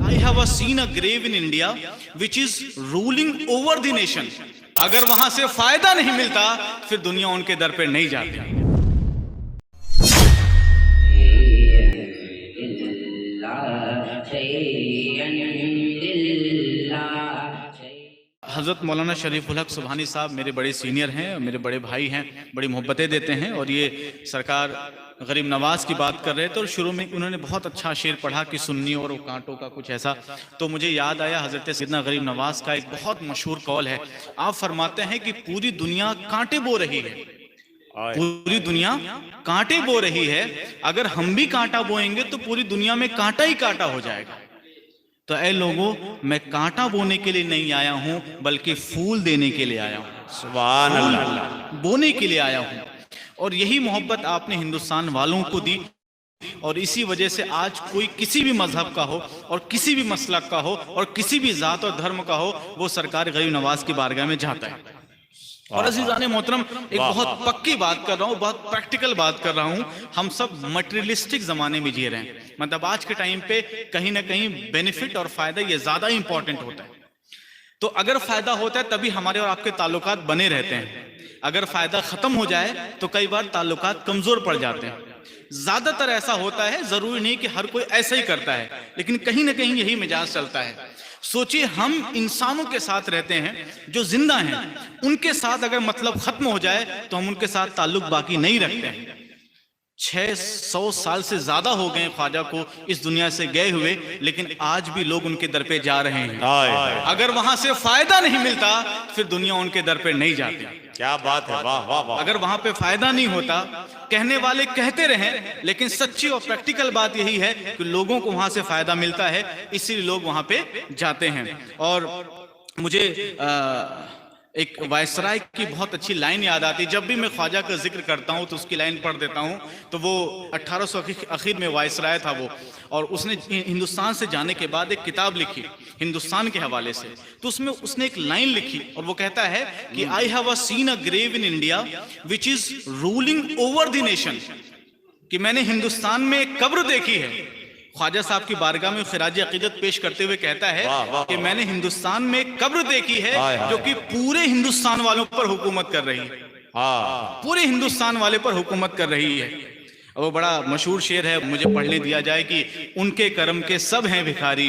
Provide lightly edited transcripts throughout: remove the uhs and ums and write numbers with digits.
I have seen a grave in India which is ruling over the nation. अगर वहां से फायदा नहीं मिलता फिर दुनिया उनके दर पे नहीं जाती। हज़रत मौलाना शरीफुल हक सुबहानी साहब मेरे बड़े सीनियर हैं, मेरे बड़े भाई हैं, बड़ी मोहब्बतें देते हैं। और ये सरकार गरीब नवाज की बात कर रहे थे और शुरू में उन्होंने बहुत अच्छा शेर पढ़ा कि सुन्नी और कांटों का कुछ ऐसा, तो मुझे याद आया हज़रत सैयदना गरीब नवाज का एक बहुत मशहूर कौल है। आप फरमाते हैं कि पूरी दुनिया कांटे बो रही है, पूरी दुनिया कांटे बो रही है, अगर हम भी कांटा बोएंगे तो पूरी दुनिया में कांटा ही कांटा हो जाएगा। तो ऐ लोगों, मैं कांटा बोने के लिए नहीं आया हूं बल्कि फूल देने के लिए आया हूं। सुभान अल्लाह, बोने के लिए आया हूं। और यही मोहब्बत आपने हिंदुस्तान वालों को दी और इसी वजह से आज कोई किसी भी मजहब का हो और किसी भी मसलक का हो और किसी भी जात और धर्म का हो, वो सरकार गरीब नवाज की बारगाह में जाता है। और अज़ीज़ाने मोहतरम, एक बहुत पक्की बात कर रहा हूँ, बहुत प्रैक्टिकल बात कर रहा हूँ। हम सब मटेरियलिस्टिक ज़माने में जी रहे हैं, मतलब आज के टाइम पे कहीं ना कहीं बेनिफिट और फ़ायदा ये ज़्यादा इंपॉर्टेंट होता है। तो अगर फ़ायदा होता है तभी हमारे और आपके ताल्लुकात बने रहते हैं। अगर फ़ायदा ख़त्म हो जाए तो कई बार ताल्लुकात कमज़ोर पड़ जाते हैं। ज़्यादातर ऐसा होता है, ज़रूरी नहीं कि हर कोई ऐसा ही करता है, लेकिन कहीं ना कहीं यही मिजाज चलता है। सोचिए, हम इंसानों के साथ रहते हैं जो जिंदा हैं, उनके साथ अगर मतलब खत्म हो जाए तो हम उनके साथ ताल्लुक बाकी नहीं रखते हैं। 600 साल से ज्यादा हो गए ख्वाजा को इस दुनिया से गए हुए, लेकिन आज भी लोग उनके दर पे जा रहे हैं। अगर वहां से फायदा नहीं मिलता फिर दुनिया उनके दर पे नहीं जाती। क्या बात है, वाह वाह वाह। अगर वहां पे फायदा नहीं होता, कहने वाले कहते रहें, लेकिन सच्ची और प्रैक्टिकल बात यही है कि लोगों को वहां से फायदा मिलता है, इसीलिए लोग वहां पे जाते हैं। और मुझे एक वायसराय की बहुत अच्छी लाइन याद आती है। जब भी मैं ख्वाजा का जिक्र करता हूँ तो उसकी लाइन पढ़ देता हूँ। तो वो 1800 आखिर में वायसराय था वो, और उसने हिंदुस्तान से जाने के बाद एक किताब लिखी हिंदुस्तान के हवाले से। तो उसमें उसने एक लाइन लिखी और वो कहता है कि I have seen a grave in India which is ruling over the nation, कि मैंने हिंदुस्तान में एक कब्र देखी है। ख्वाजा साहब की बारगाह में खिराज अकीदत पेश करते हुए कहता है कि मैंने हिंदुस्तान में एक कब्र देखी है जो कि पूरे हिंदुस्तान वालों पर हुकूमत कर रही है, पूरे हिंदुस्तान वाले पर हुकूमत कर रही है। वो बड़ा मशहूर शेर है, मुझे पढ़ने दिया जाए कि उनके करम के सब हैं भिखारी,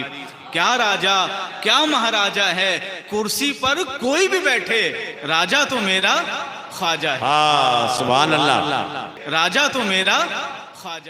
क्या राजा क्या महाराजा है, कुर्सी पर कोई भी बैठे, राजा तो मेरा ख्वाजा है। सुभान अल्लाह, राजा तो मेरा ख्वाजा।